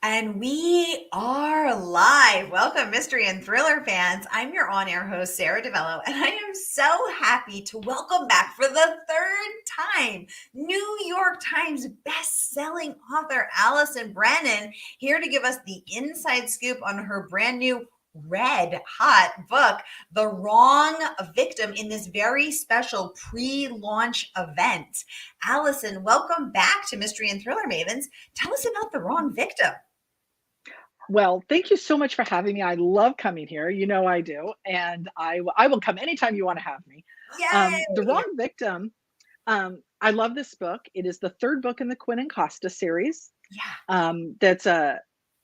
And we are live. Welcome, mystery and thriller fans. I'm your on-air host, Sara DiVello, and I am so happy to welcome back for the third time New York Times best-selling author Allison Brennan, here to give us the inside scoop on her brand new red hot book, The Wrong Victim, in this very special pre-launch event. Allison, welcome back to Mystery and Thriller Mavens. Tell us about The Wrong Victim. Well, thank you so much for having me. I love coming here. You know I do. And I will come anytime you want to have me. The Yay! Wrong Victim. I love this book. It is the third book in the Quinn and Costa series. Yeah.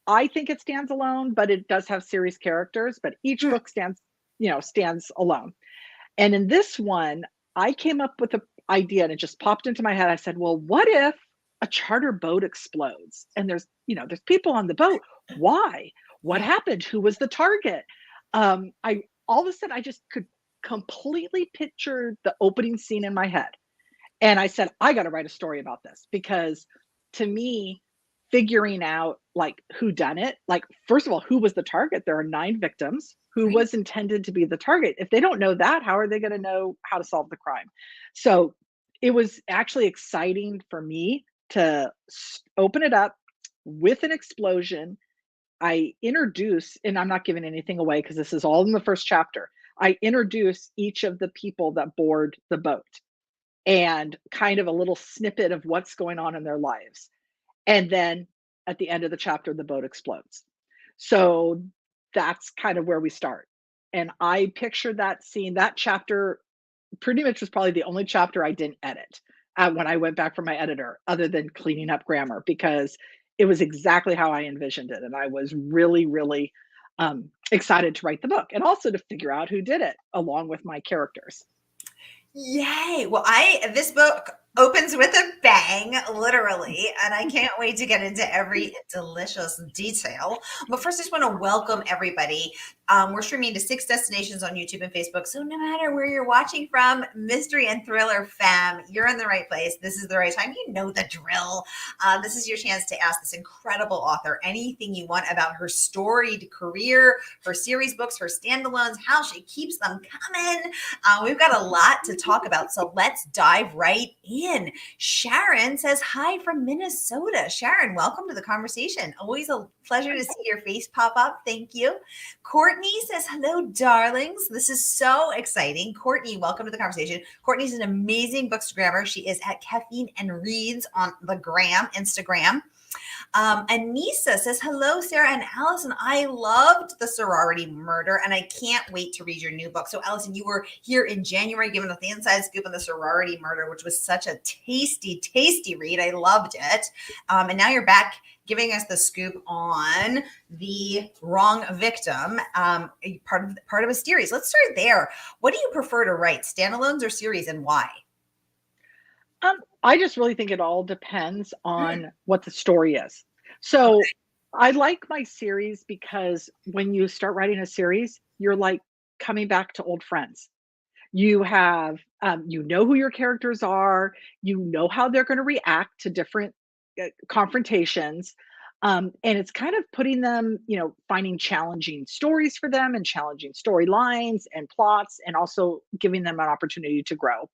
I think it stands alone, but it does have series characters, but each book stands alone. And in this one, I came up with an idea and it just popped into my head. I said, well, what if a charter boat explodes and there's people on the boat? Why? What happened? Who was the target? I all of a sudden I just could completely picture the opening scene in my head. And I said, I got to write a story about this because to me, figuring out like who done it, like first of all, who was the target? There are 9 victims. Who was intended to be the target? If they don't know that, how are they going to know how to solve the crime? So it was actually exciting for me to open it up with an explosion. I introduce, and I'm not giving anything away because this is all in the first chapter. I introduce each of the people that board the boat and kind of a little snippet of what's going on in their lives. And then at the end of the chapter, the boat explodes. So that's kind of where we start. And I pictured that scene, that chapter pretty much was probably the only chapter I didn't edit when I went back from my editor, other than cleaning up grammar, because it was exactly how I envisioned it. And I was really, really excited to write the book and also to figure out who did it along with my characters. Yay. Well, this book opens with a bang, literally, and I can't wait to get into every delicious detail. But first, I just want to welcome everybody. We're streaming to 6 destinations on YouTube and Facebook. So no matter where you're watching from, Mystery and Thriller fam, you're in the right place. This is the right time. You know the drill. This is your chance to ask this incredible author anything you want about her storied career, her series books, her standalones, how she keeps them coming. We've got a lot to talk about, so let's dive right in. Sharon says hi from Minnesota. Sharon, welcome to the conversation. Always a pleasure to see your face pop up. Thank you. Courtney says, hello, darlings. This is so exciting. Courtney, welcome to the conversation. Courtney's an amazing bookstagrammer. She is at Caffeine and Reads on the Instagram. Anissa says, hello, Sara and Allison. I loved The Sorority Murder, and I can't wait to read your new book. So, Allison, you were here in January giving us the inside scoop on The Sorority Murder, which was such a tasty, tasty read. I loved it. And now you're back giving us the scoop on The Wrong Victim, part of a series. Let's start there. What do you prefer to write, standalones or series, and why? I just really think it all depends on what the story is. So I like my series because when you start writing a series, you're like coming back to old friends. You have, you know who your characters are, you know how they're going to react to different confrontations. And it's kind of putting them, finding challenging stories for them and challenging storylines and plots, and also giving them an opportunity to grow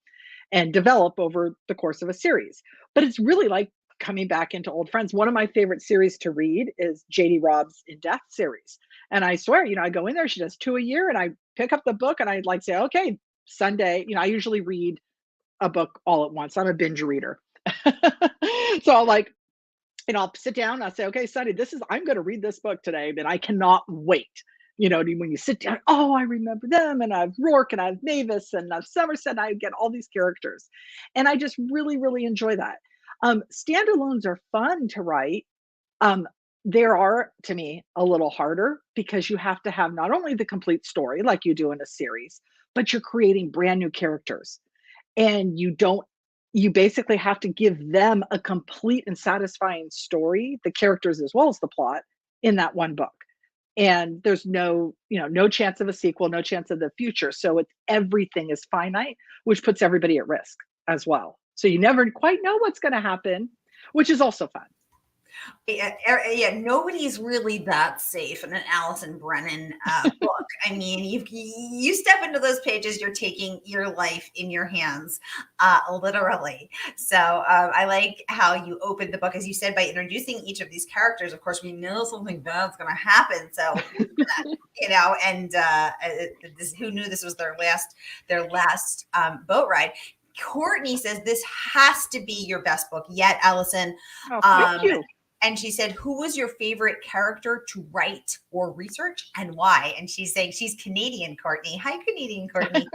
and develop over the course of a series. But it's really like coming back into old friends. One of my favorite series to read is JD Robb's In Death series. And I swear, I go in there, she does 2 a year, and I pick up the book and I like say, okay, Sunday, I usually read a book all at once. I'm a binge reader. So I'll sit down and I'll say, okay, Sunday, I'm going to read this book today, that I cannot wait. When you sit down, oh, I remember them, and I have Rourke, and I have Mavis, and I have Somerset, and I get all these characters. And I just really, really enjoy that. Standalones are fun to write. There are, to me, a little harder because you have to have not only the complete story like you do in a series, but you're creating brand new characters. And you basically have to give them a complete and satisfying story, the characters as well as the plot, in that one book. And there's no chance of a sequel, no chance of the future. So everything is finite, which puts everybody at risk as well. So you never quite know what's going to happen, which is also fun. Yeah, nobody's really that safe in an Allison Brennan book. I mean, you step into those pages, you're taking your life in your hands, literally. So I like how you opened the book, as you said, by introducing each of these characters. Of course, we know something bad's going to happen. So and who knew this was their last boat ride. Courtney says this has to be your best book yet, Allison. Oh, thank Um, you. and she said, who was your favorite character to write or research and why? And she's saying she's Canadian, Courtney. Hi, Canadian Courtney.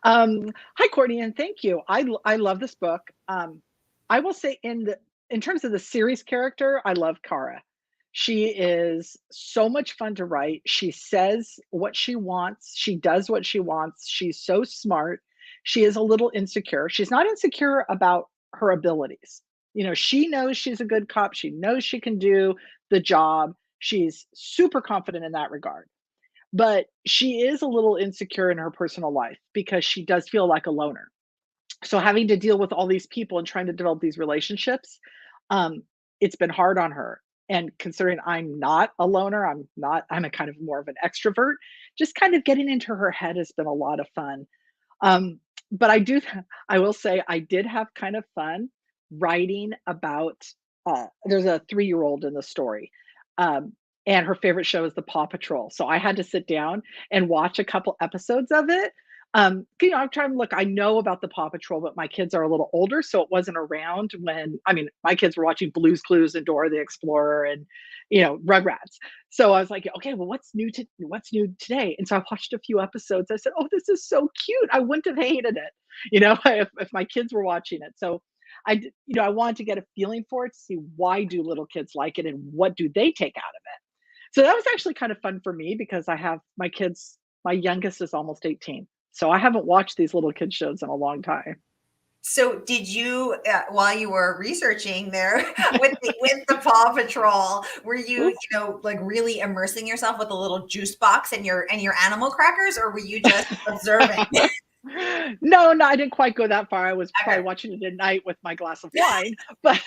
Hi, Courtney, and thank you. I love this book. I will say in terms of the series character, I love Kara. She is so much fun to write. She says what she wants. She does what she wants. She's so smart. She is a little insecure. She's not insecure about her abilities. You know, she knows she's a good cop. She knows she can do the job. She's super confident in that regard. But she is a little insecure in her personal life because she does feel like a loner. So having to deal with all these people and trying to develop these relationships, um, it's been hard on her. And considering I'm not a loner, I'm a kind of more of an extrovert, just kind of getting into her head has been a lot of fun. Um, but I will say I did have kind of fun writing about, there's a 3-year-old in the story. Um, and her favorite show is the Paw Patrol. So I had to sit down and watch a couple episodes of it. You know, I'm trying to look, I know about the Paw Patrol, but my kids are a little older, so it wasn't around when, I mean, my kids were watching Blue's Clues and Dora the Explorer and, you know, Rugrats. So I was like, okay, well, what's new today? And so I watched a few episodes. I said, oh, this is so cute. I wouldn't have hated it, you know, if my kids were watching it. So you know, I wanted to get a feeling for it to see why do little kids like it and what do they take out of it. So that was actually kind of fun for me because I have my kids, my youngest is almost 18. So I haven't watched these little kid shows in a long time. So did you, while you were researching there with the Paw Patrol, were you, Oof. you know, like really immersing yourself with a little juice box and your animal crackers, or were you just observing? No, no, I didn't quite go that far. I was Okay. probably watching it at night with my glass of wine, but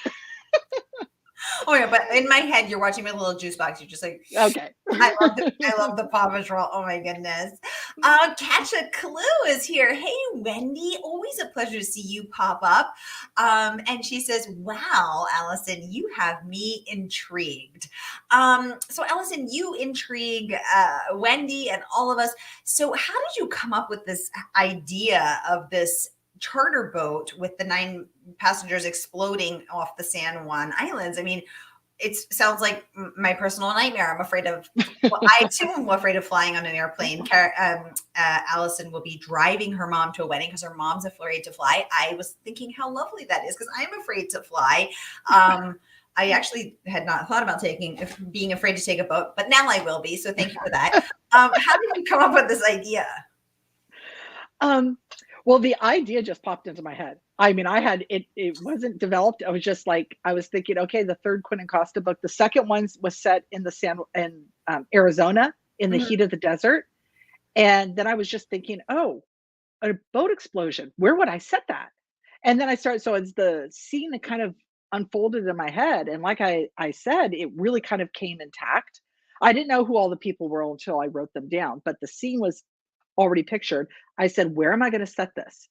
Oh yeah, but in my head, you're watching my little juice box. You're just like, okay. I love the Paw Patrol. Oh my goodness. Catch a Clue is here. Hey, Wendy, always a pleasure to see you pop up. And she says, wow, Allison, you have me intrigued. So Allison, you intrigue Wendy and all of us. So how did you come up with this idea of this charter boat with the 9 passengers exploding off the San Juan Islands? I mean, it sounds like my personal nightmare. I'm afraid of, well, I too am afraid of flying on an airplane. Allison will be driving her mom to a wedding because her mom's afraid to fly. I was thinking how lovely that is because I'm afraid to fly. I actually had not thought about being afraid to take a boat, but now I will be. So thank you for that. How did you come up with this idea? Um, well, the idea just popped into my head. I mean, it wasn't developed. I was just like, I was thinking, okay, the third Quentin Costa book, the second one was set in Arizona in the Mhm. heat of the desert. And then I was just thinking, oh, a boat explosion. Where would I set that? And then so as the scene that kind of unfolded in my head, and like I said, it really kind of came intact. I didn't know who all the people were until I wrote them down, but the scene was already pictured. I said, where am I going to set this?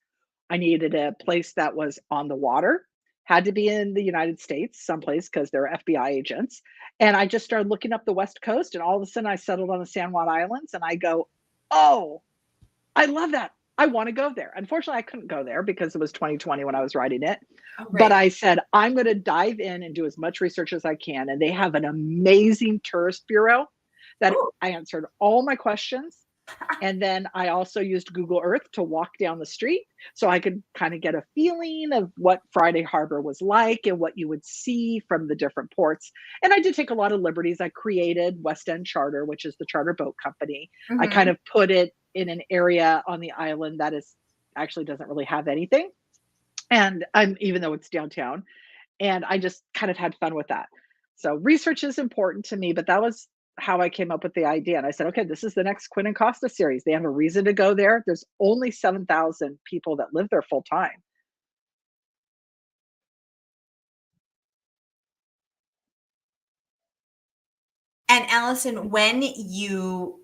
I needed a place that was on the water, had to be in the United States, someplace because they're FBI agents. And I just started looking up the West Coast, and all of a sudden I settled on the San Juan Islands, and I go, oh, I love that. I want to go there. Unfortunately, I couldn't go there because it was 2020 when I was writing it. Oh, But right. I said, I'm going to dive in and do as much research as I can. And they have an amazing tourist bureau that Oh, I answered all my questions. And then I also used Google Earth to walk down the street so I could kind of get a feeling of what Friday Harbor was like and what you would see from the different ports. And I did take a lot of liberties. I created West End Charter, which is the charter boat company. I kind mhm. of put it in an area on the island that is actually doesn't really have anything. And I'm even though it's downtown, and I just kind of had fun with that. So research is important to me, but that was how I came up with the idea. And I said, okay, this is the next Quinn and Costa series. They have a reason to go there. There's only 7,000 people that live there full time. And Allison, when you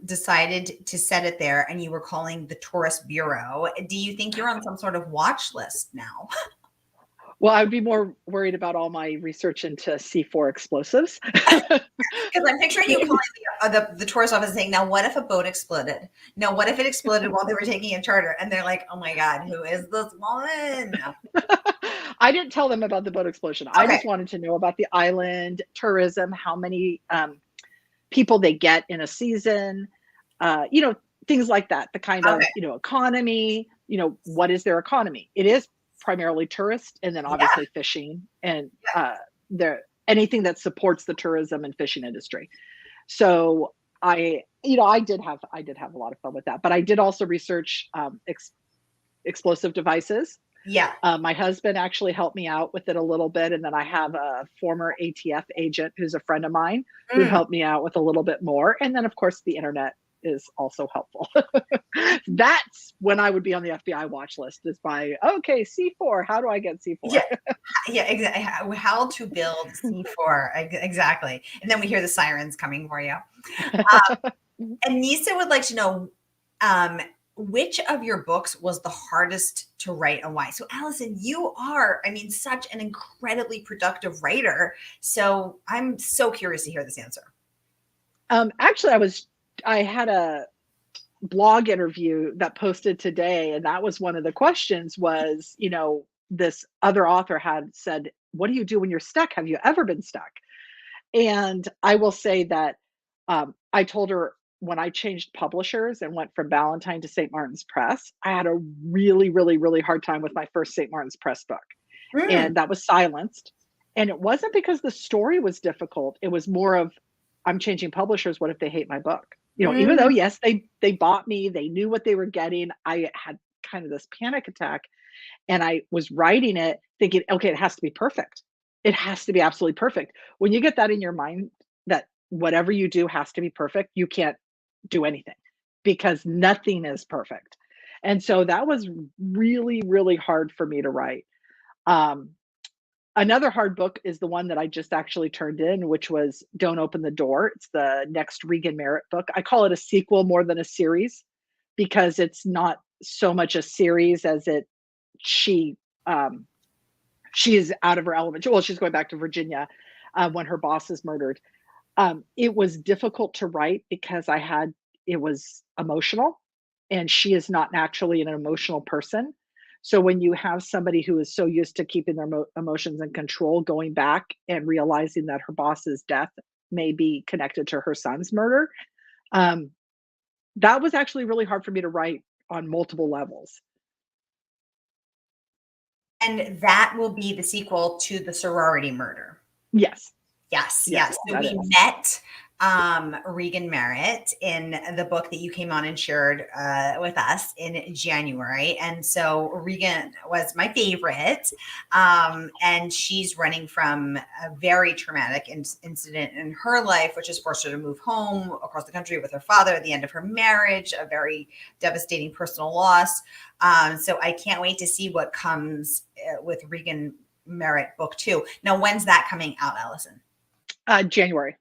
decided to set it there and you were calling the Tourist Bureau, do you think you're on some sort of watch list now? Well, I would be more worried about all my research into C4 explosives. Because I'm picturing you calling the tourist office saying, now what if a boat exploded? Now what if it exploded while they were taking a charter? And they're like, oh my God, who is this woman? I didn't tell them about the boat explosion. I Okay. just wanted to know about the island, tourism, how many people they get in a season, things like that. The kind of, Okay. economy, what is their economy? It is primarily tourist and then Yeah. obviously fishing and anything that supports the tourism and fishing industry. So I did have a lot of fun with that, but I did also research explosive devices. Yeah. My husband actually helped me out with it a little bit. And then I have a former ATF agent who's a friend of mine who helped me out with a little bit more. And then, of course, the internet is also helpful. That's when I would be on the FBI watch list, is by, okay, C4, how do I get C4? Yeah, exactly. How to build C4. Exactly. And then we hear the sirens coming for you. And Nisa would like to know, which of your books was the hardest to write and why? So Allison, you are, such an incredibly productive writer. So I'm so curious to hear this answer. Actually, I had a blog interview that posted today, and that was one of the questions was, this other author had said, what do you do when you're stuck? Have you ever been stuck? And I will say that I told her when I changed publishers and went from Ballantine to St. Martin's Press, I had a really, really, really hard time with my first St. Martin's Press book. And that was Silenced. And it wasn't because the story was difficult. It was more of, I'm changing publishers. What if they hate my book? Even though, yes, they bought me, they knew what they were getting. I had kind of this panic attack, and I was writing it thinking, okay, it has to be perfect. It has to be absolutely perfect. When you get that in your mind, that whatever you do has to be perfect, you can't do anything because nothing is perfect. And so that was really, really hard for me to write. Another hard book is the one that I just actually turned in, which was Don't Open the Door. It's the next Regan Merritt book. I call it a sequel more than a series because it's not so much a series as she is out of her element. Well, she's going back to Virginia when her boss is murdered. It was difficult to write because it was emotional, and she is not naturally an emotional person. So when you have somebody who is so used to keeping their emotions in control, going back and realizing that her boss's death may be connected to her son's murder, that was actually really hard for me to write on multiple levels. And that will be the sequel to the sorority murder. Yes. Yes. So we met Regan Merritt in the book that you came on and shared with us in January. And so Regan was my favorite. And she's running from a very traumatic incident in her life, which has forced her to move home across the country with her father at the end of her marriage, a very devastating personal loss. So I can't wait to see what comes with Regan Merritt book 2. Now, when's that coming out, Allison? January.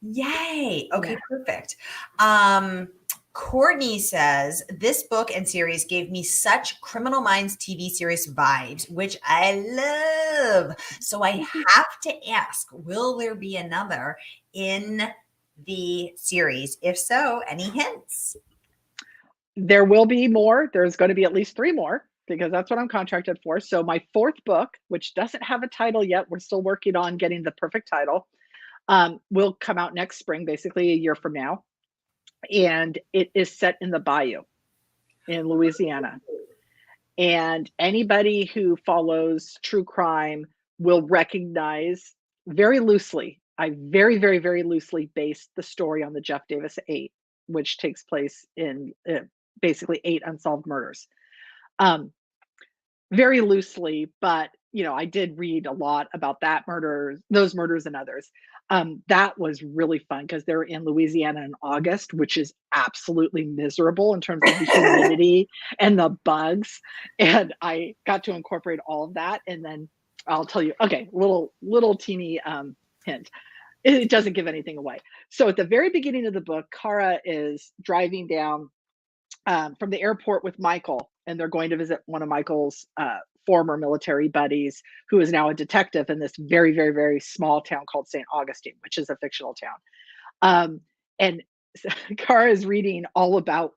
Yay. Okay, perfect. Courtney says, this book and series gave me such Criminal Minds TV series vibes, which I love. So I have to ask, will there be another in the series? If so, any hints? There will be more. There's going to be at least 3 more because that's what I'm contracted for. So my 4th book, which doesn't have a title yet, we're still working on getting the perfect title, will come out next spring, basically a year from now. And it is set in the bayou in Louisiana. And anybody who follows true crime will recognize very loosely, I very, very, very loosely based the story on the Jeff Davis 8, which takes place in basically 8 unsolved murders. Very loosely, but I did read a lot about those murders and others. That was really fun because they're in Louisiana in August, which is absolutely miserable in terms of the humidity and the bugs. And I got to incorporate all of that. And then I'll tell you, okay, little teeny hint. It doesn't give anything away. So at the very beginning of the book, Kara is driving down from the airport with Michael, and they're going to visit one of Michael's former military buddies, who is now a detective in this very, very, very small town called St. Augustine, which is a fictional town. And Kara is reading all about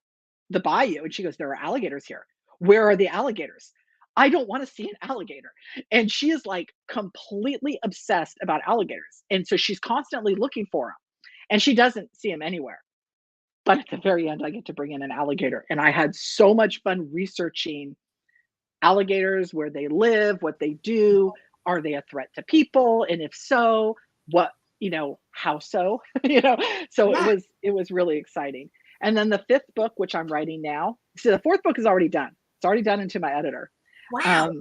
the bayou, and she goes, "There are alligators here. Where are the alligators? I don't want to see an alligator." And she is like completely obsessed about alligators. And so she's constantly looking for them, and she doesn't see them anywhere. But at the very end, I get to bring in an alligator. And I had so much fun researching alligators, where they live, what they do. Are they a threat to people? And if so, what, how so? So Yeah. it was really exciting. And then the fifth book, which I'm writing now. So the fourth book is already done. It's already done into my editor. Wow.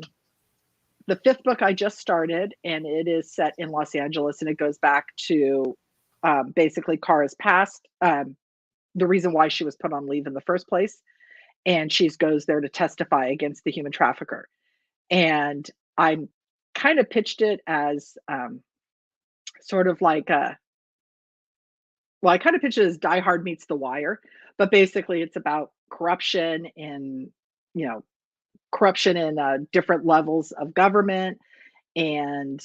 The fifth book I just started, and it is set in Los Angeles, and it goes back to basically Kara's past, the reason why she was put on leave in the first place. And she goes there to testify against the human trafficker. And I kind of pitched it as sort of like I kind of pitched it as Die Hard meets The Wire, but basically it's about corruption in, you know, corruption in different levels of government. And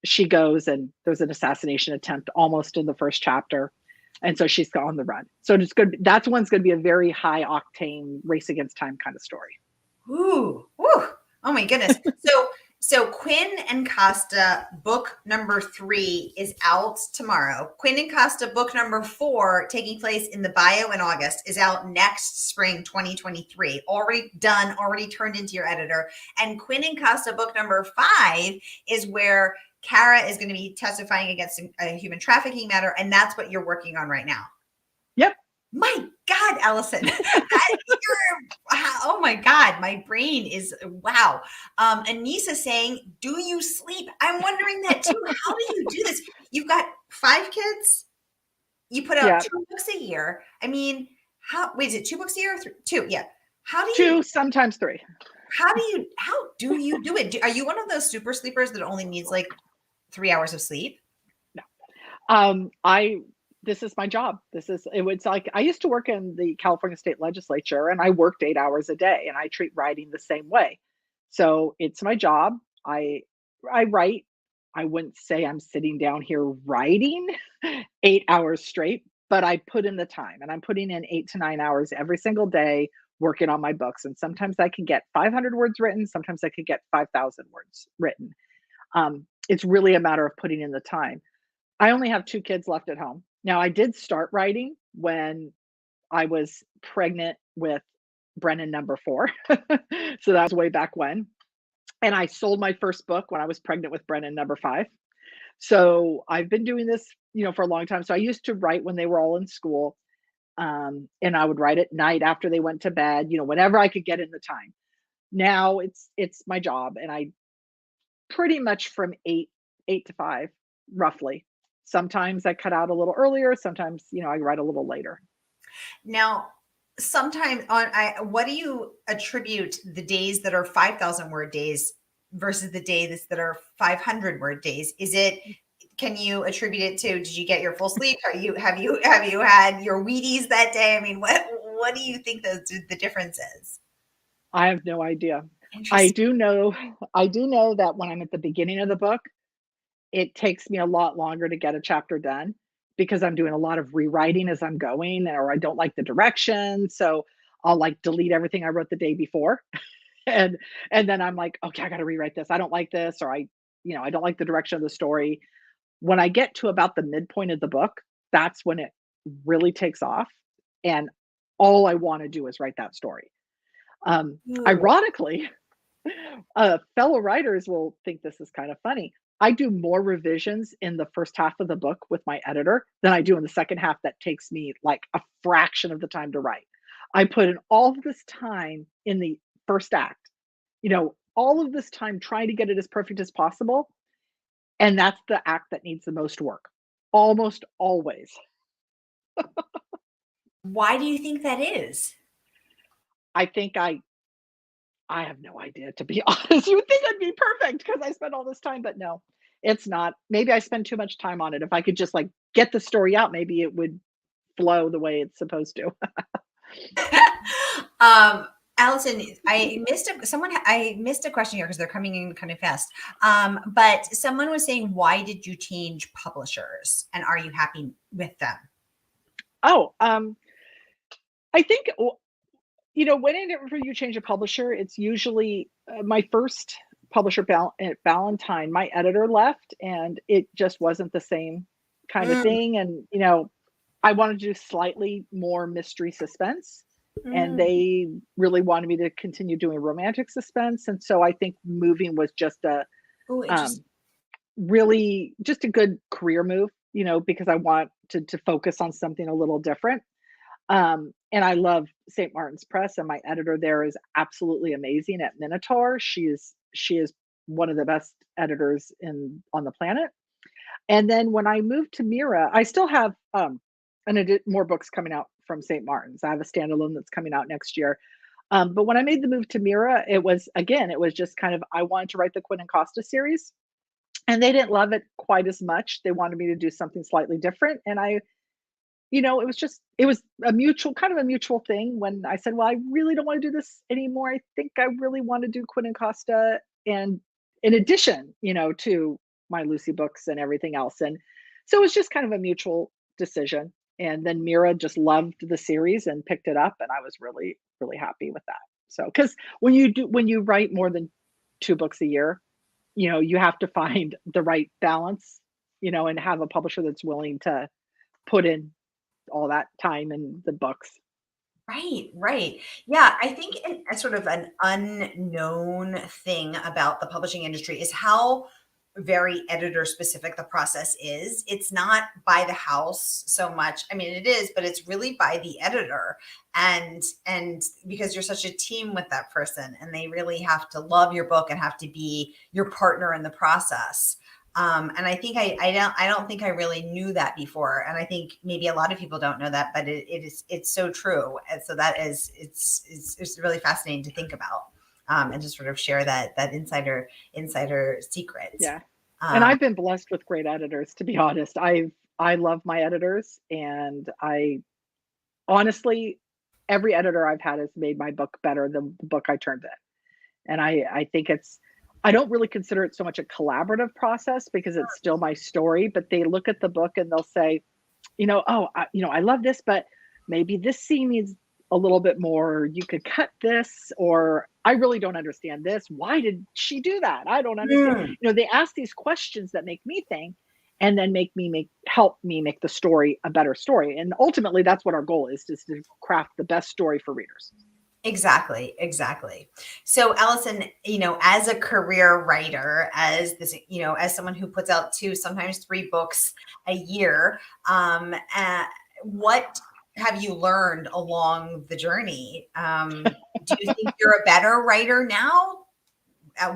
she goes, and there's an assassination attempt almost in the first chapter. And so she's on the run. So it's good. That one's going to be a very high octane race against time kind of story. Ooh, ooh. Oh my goodness. So Quinn and Costa book number 3 is out tomorrow. Quinn and Costa book number 4, taking place in the bio in August, is out next spring 2023. Already done, already turned into your editor. And Quinn and Costa book number 5 is where Kara is going to be testifying against a human trafficking matter, and that's what you're working on right now. Yep. My God, Allison. Oh my God, my brain is wow. Anissa saying, "Do you sleep?" I'm wondering that too. How do you do this? You've got 5 kids. You put out 2 books a year. I mean, wait, is it 2 books a year or 3? 2, yeah. How do you 2, sometimes 3. how do you do it? Are you one of those super sleepers that only needs like 3 hours of sleep? No. This is my job. It was like, I used to work in the California State Legislature, and I worked 8 hours a day, and I treat writing the same way. So it's my job. I write. I wouldn't say I'm sitting down here writing 8 hours straight, but I put in the time, and I'm putting in 8 to 9 hours every single day working on my books. And sometimes I can get 500 words written. Sometimes I could get 5,000 words written. It's really a matter of putting in the time. I only have 2 kids left at home. Now, I did start writing when I was pregnant with Brennan number 4. So that was way back when. And I sold my first book when I was pregnant with Brennan number 5. So I've been doing this, for a long time. So I used to write when they were all in school. And I would write at night after they went to bed, whenever I could get in the time. Now it's my job, and I pretty much from 8 to 5, roughly. Sometimes I cut out a little earlier. Sometimes, I write a little later. Now, sometimes what do you attribute the days that are 5,000 word days versus the days that are 500 word days? Can you attribute it to, did you get your full sleep? Have you had your Wheaties that day? I mean, what do you think the difference is? I have no idea. I do know that when I'm at the beginning of the book, it takes me a lot longer to get a chapter done, because I'm doing a lot of rewriting as I'm going, or I don't like the direction. So I'll like delete everything I wrote the day before. and then I'm like, okay, I got to rewrite this. I don't like this, or I don't like the direction of the story. When I get to about the midpoint of the book, that's when it really takes off. And all I want to do is write that story. Ironically, fellow writers will think this is kind of funny. I do more revisions in the first half of the book with my editor than I do in the second half, that takes me like a fraction of the time to write. I put in all of this time in the first act, all of this time trying to get it as perfect as possible. And that's the act that needs the most work, almost always. Why do you think that is? I think I have no idea, to be honest. You would think I'd be perfect because I spent all this time, but no. It's not. Maybe I spend too much time on it. If I could just like get the story out, maybe it would flow the way it's supposed to. um, Allison, I missed a question here because they're coming in kind of fast. But someone was saying, why did you change publishers, and are you happy with them? Oh, I think whenever you change a publisher, it's usually my first publisher, at Valentine. My editor left, and it just wasn't the same kind of Mm, thing. And I wanted to do slightly more mystery suspense, and mm. they really wanted me to continue doing romantic suspense. And so I think moving was just a Oh, um, interesting. really just a good career move, because I want to focus on something a little different. And I love St. Martin's Press, and my editor there is absolutely amazing at Minotaur. She is one of the best editors on the planet. And then when I moved to Mira, I still have more books coming out from St. Martin's. I have a standalone that's coming out next year. But when I made the move to Mira, it was just kind of, I wanted to write the Quinn and Costa series, and they didn't love it quite as much. They wanted me to do something slightly different, and it was a mutual thing when I said, well, I really don't want to do this anymore. I think I really want to do Quinn and Costa, and in addition, to my Lucy books and everything else. And so it was just kind of a mutual decision. And then Mira just loved the series and picked it up, and I was really, really happy with that. So, because when you write more than 2 books a year, you have to find the right balance, and have a publisher that's willing to put in all that time in the books. Right, right. Yeah, I think a sort of an unknown thing about the publishing industry is how very editor specific the process is. It's not by the house so much. I mean, it is, but it's really by the editor. And because you're such a team with that person, and they really have to love your book and have to be your partner in the process. And I think I don't think I really knew that before. And I think maybe a lot of people don't know that, but it's so true. And so that is, it's really fascinating to think about, and to sort of share that insider secret. Yeah. And Um, I've been blessed with great editors, to be honest. I love my editors, and I honestly, every editor I've had has made my book better than the book I turned in. And I think I don't really consider it so much a collaborative process because it's still my story, but they look at the book and they'll say, oh, I love this, but maybe this scene needs a little bit more. You could cut this, or I really don't understand this. Why did she do that? I don't understand. mm, They ask these questions that make me think, and then help me make the story a better story. And ultimately, that's what our goal is to craft the best story for readers. exactly, exactly. So, Allison, as a career writer, as someone who puts out 2, sometimes 3 books a year, what have you learned along the journey? Do you think you're a better writer now?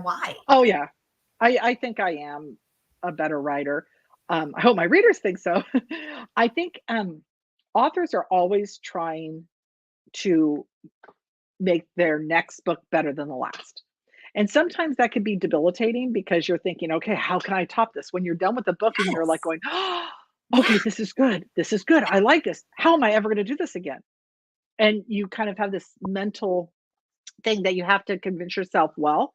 Why? Oh yeah, I think I am a better writer. I hope my readers think so. I think authors are always trying to make their next book better than the last. And sometimes that could be debilitating because you're thinking, okay, how can I top this? When you're done with the book and you're like Yes. going, oh, Yeah. okay, this is good. This is good. I like this. How am I ever going to do this again? And you kind of have this mental thing that you have to convince yourself, well,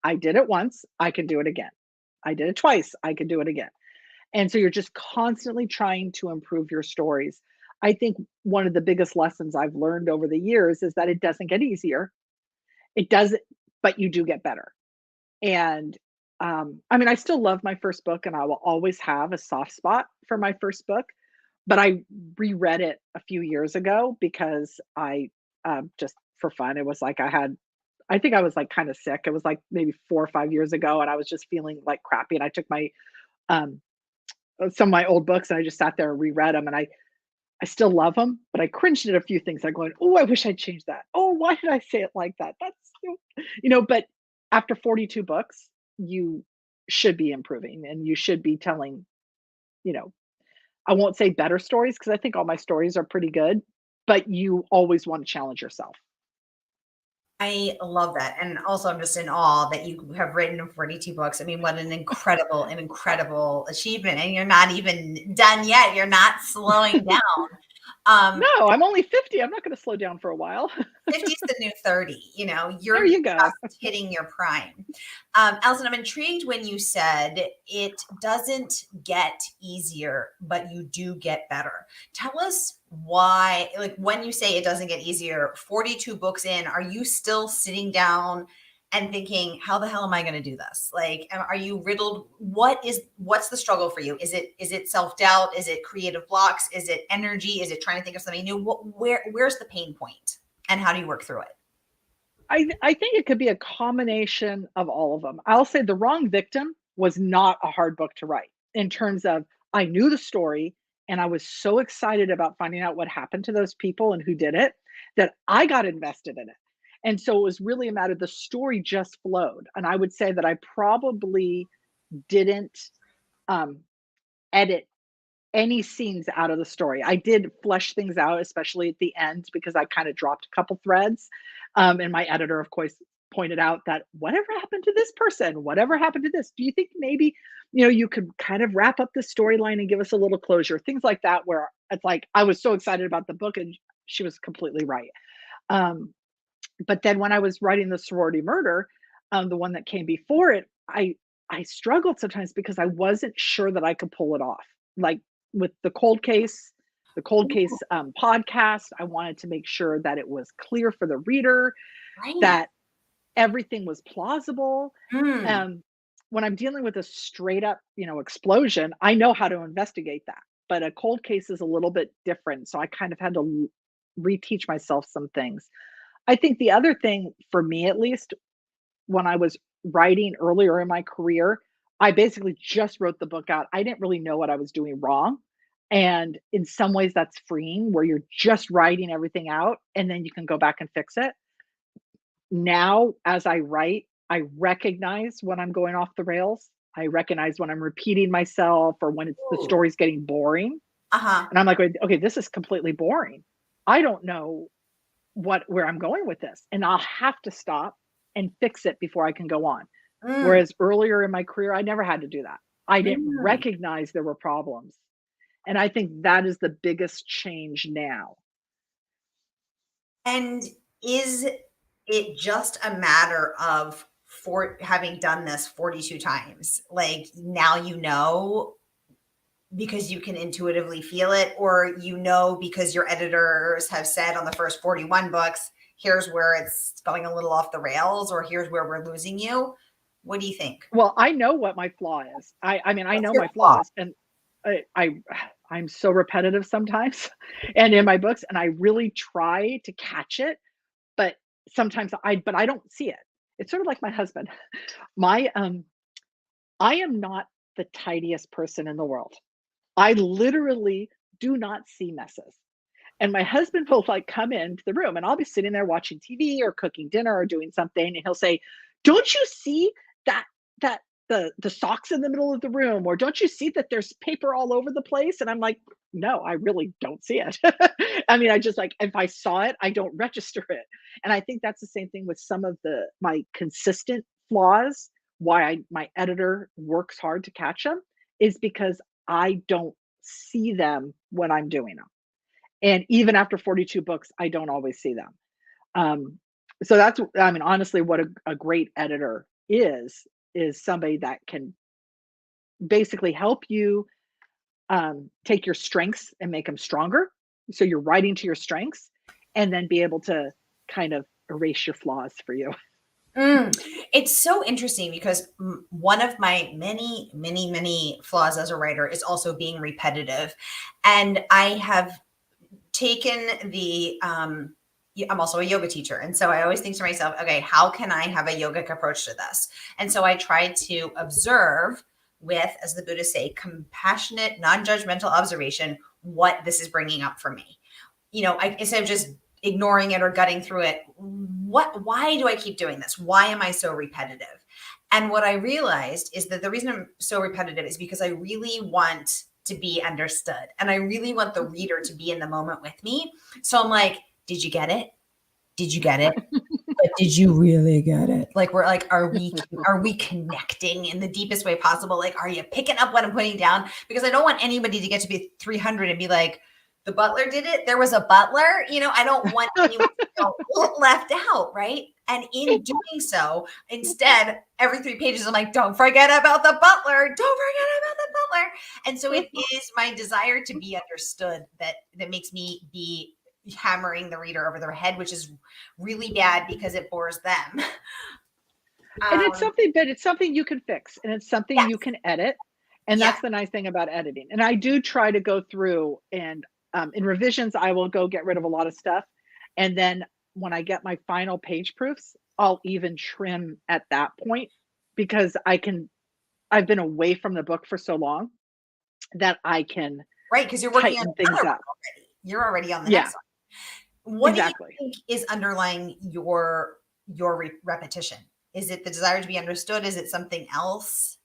I did it once, I can do it again. I did it twice, I can do it again. And so you're just constantly trying to improve your stories. I think one of the biggest lessons I've learned over the years is that it doesn't get easier. It doesn't, but you do get better. And I mean, I still love my first book, and I will always have a soft spot for my first book. But I reread it a few years ago because I just for fun. It was like I think I was like kind of sick. It was like maybe 4 or 5 years ago, and I was just feeling like crappy. And I took my um, some of my old books, and I just sat there and reread them. And I still love them, but I cringed at a few things. I'm going, oh, I wish I'd changed that. Oh, why did I say it like that? But after 42 books, you should be improving, and you should be telling, you know, I won't say better stories because I think all my stories are pretty good, but you always want to challenge yourself. I love that. And also I'm just in awe that you have written 42 books. I mean, what an incredible achievement. And you're not even done yet. You're not slowing down. No, I'm only 50. I'm not going to slow down for a while. 50 is the new 30, There you're you go. just hitting your prime. Allison, I'm intrigued when you said it doesn't get easier, but you do get better. Tell us why, like when you say it doesn't get easier, 42 books in, are you still sitting down and thinking, how the hell am I going to do this? Like, are you riddled? What's the struggle for you? Is it self-doubt? Is it creative blocks? Is it energy? Is it trying to think of something new? Where's the pain point? And how do you work through it? I think it could be a combination of all of them. I'll say The Wrong Victim was not a hard book to write in terms of I knew the story and I was so excited about finding out what happened to those people and who did it that I got invested in it. And so it was really a matter, the story just flowed. And I would say that I probably didn't um, edit any scenes out of the story. I did flesh things out, especially at the end, because I kind of dropped a couple threads. And my editor, of course, pointed out that whatever happened to this person, whatever happened to this, do you think maybe, you could kind of wrap up the storyline and give us a little closure, things like that, where it's like, I was so excited about the book and she was completely right. Um, but then when I was writing the sorority murder, the one that came before it, I struggled sometimes because I wasn't sure that I could pull it off. Like with the cold case podcast, I wanted to make sure that it was clear for the reader, Right. that everything was plausible. Mm. When I'm dealing with a straight up, explosion, I know how to investigate that. But a cold case is a little bit different. So I kind of had to reteach myself some things. I think the other thing for me, at least, when I was writing earlier in my career, I basically just wrote the book out. I didn't really know what I was doing wrong. And in some ways, that's freeing where you're just writing everything out and then you can go back and fix it. Now, as I write, I recognize when I'm going off the rails. I recognize when I'm repeating myself or when the Ooh. story's getting boring. Uh-huh. And I'm like, okay, this is completely boring. I don't know where I'm going with this. And I'll have to stop and fix it before I can go on. Mm. Whereas earlier in my career, I never had to do that. I didn't Mm. recognize there were problems. And I think that is the biggest change now. And is it just a matter of for having done this 42 times? Like now because you can intuitively feel it, or because your editors have said on the first 41 books, here's where it's going a little off the rails, or here's where we're losing you. What do you think? Well, I know what my flaw is. I mean, I What's know your my flaw? flaws, and I, I I'm so repetitive sometimes, and in my books, and I really try to catch it, but sometimes I don't see it. It's sort of like my husband. My I am not the tidiest person in the world. I literally do not see messes. And my husband will like come into the room and I'll be sitting there watching TV or cooking dinner or doing something and he'll say, "Don't you see that that the socks in the middle of the room, or don't you see that there's paper all over the place?" And I'm like, "No, I really don't see it." I mean, I just like if I saw it, I don't register it. And I think that's the same thing with some of my consistent flaws, why my editor works hard to catch them is because I don't see them when I'm doing them. And even after 42 books, I don't always see them. Um, so that's, I mean, honestly, what a great editor is somebody that can basically help you take your strengths and make them stronger. So you're writing to your strengths and then be able to kind of erase your flaws for you. Mm. It's so interesting because one of my many flaws as a writer is also being repetitive. And I have taken I'm also a yoga teacher. And so I always think to myself, okay, how can I have a yogic approach to this? And so I try to observe with, as the Buddhists say, compassionate, non-judgmental observation, what this is bringing up for me. Instead of just ignoring it or gutting through it, why do I keep doing this? Why am I so repetitive? And what I realized is that the reason I'm so repetitive is because I really want to be understood. And I really want the reader to be in the moment with me. So I'm like, did you get it? did you get it? But did you really get it? Like, we're like, are we connecting in the deepest way possible? Like, are you picking up what I'm putting down? Because I don't want anybody to get to be 300 and be like, the butler did it. There was a butler. I don't want anyone to feel left out, right? And in doing so, instead, every 3 pages, I'm like, don't forget about the butler. Don't forget about the butler. And so it is my desire to be understood that makes me be hammering the reader over their head, which is really bad because it bores them. And it's something you can fix, and it's something yes. you can edit. And that's the nice thing about editing. And I do try to go through and in revisions, I will go get rid of a lot of stuff. And then when I get my final page proofs, I'll even trim at that point because I've been away from the book for so long that I can right, because you're working on things up already. You're already on the next one. What exactly. do you think is underlying your repetition? Is it the desire to be understood? Is it something else?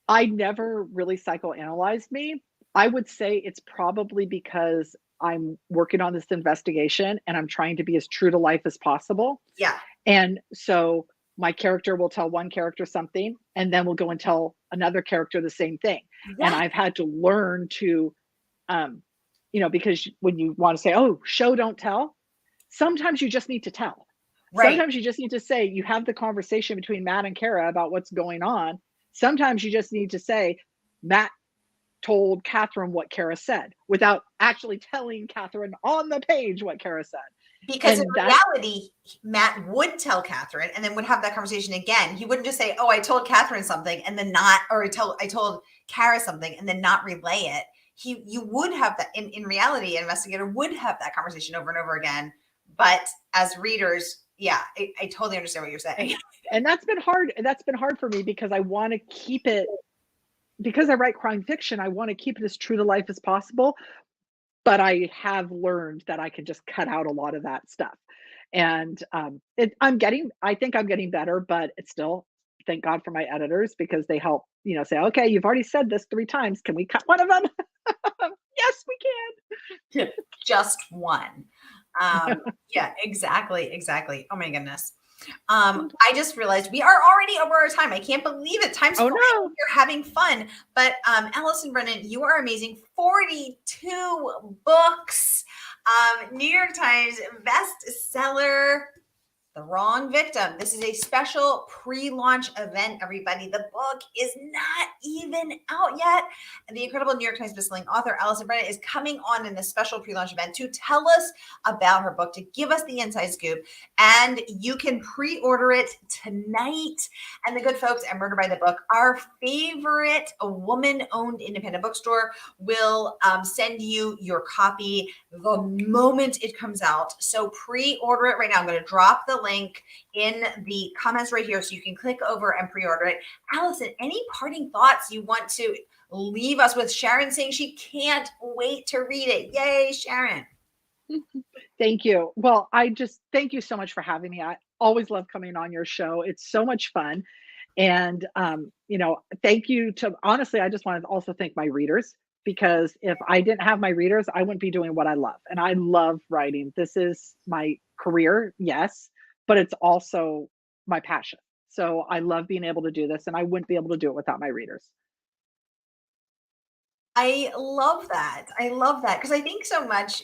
I never really psychoanalyzed me. I would say it's probably because I'm working on this investigation and I'm trying to be as true to life as possible. Yeah. And so my character will tell one character something and then we'll go and tell another character the same thing. Yeah. And I've had to learn to, because when you want to say, oh, show, don't tell, sometimes you just need to tell. Right. Sometimes you just need to say, you have the conversation between Matt and Kara about what's going on. Sometimes you just need to say, Matt told Catherine what Kara said without actually telling Catherine on the page what Kara said. Because in reality, Matt would tell Catherine and then would have that conversation again. He wouldn't just say, oh, I told Catherine something and then not, or I told Kara something and then not relay it. You would have that in reality, an investigator would have that conversation over and over again. But as readers, I totally understand what you're saying. And that's been hard. That's been hard for me because I want to keep it, because I write crime fiction, I want to keep it as true to life as possible. But I have learned that I can just cut out a lot of that stuff. And I think I'm getting better, but it's still, thank God for my editors because they help, say, okay, you've already said this 3 times. Can we cut one of them? Yes, we can. Just one. Yeah, exactly. Oh my goodness. I just realized we are already over our time. I can't believe it. Time's flying. No. You're having fun. But Allison, Brennan, you are amazing. 42 books. New York Times bestseller. The Wrong Victim. This is a special pre-launch event, everybody. The book is not even out yet. And the incredible New York Times bestselling author, Allison Brennan, is coming on in this special pre-launch event to tell us about her book, to give us the inside scoop. And you can pre-order it tonight. And the good folks at Murder by the Book, our favorite woman-owned independent bookstore, will send you your copy the moment it comes out. So pre-order it right now. I'm going to drop the link in the comments right here so you can click over and pre-order it. Allison, any parting thoughts you want to leave us with? Sharon saying she can't wait to read it. Yay, Sharon. Thank you. Well, I just thank you so much for having me. I always love coming on your show. It's so much fun. And, thank you to, honestly, I just want to also thank my readers, because if I didn't have my readers, I wouldn't be doing what I love. And I love writing. This is my career, yes, but it's also my passion. So I love being able to do this, and I wouldn't be able to do it without my readers. I love that. Because I think so much,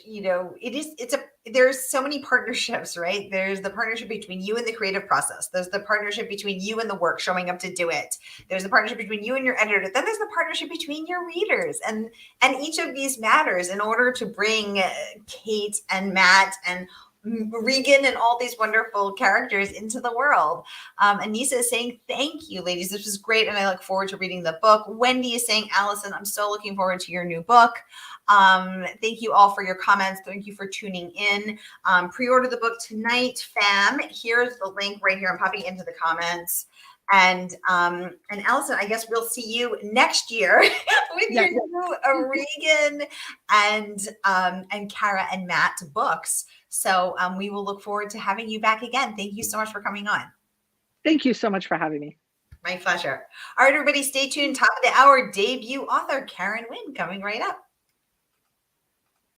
there's so many partnerships, right? There's the partnership between you and the creative process. There's the partnership between you and the work, showing up to do it. There's the partnership between you and your editor. Then there's the partnership between your readers. And each of these matters in order to bring Kate and Matt and Regan and all these wonderful characters into the world. Anissa is saying, thank you, ladies. This was great. And I look forward to reading the book. Wendy is saying, Allison, I'm so looking forward to your new book. Thank you all for your comments. Thank you for tuning in. Pre-order the book tonight, fam. Here's the link right here. I'm popping into the comments. And Allison, I guess we'll see you next year with your new Regan and Kara and Matt books. So we will look forward to having you back again. Thank you so much for coming on. Thank you so much for having me. My pleasure. All right, everybody, stay tuned. Top of the hour, debut author Karen Wynn coming right up.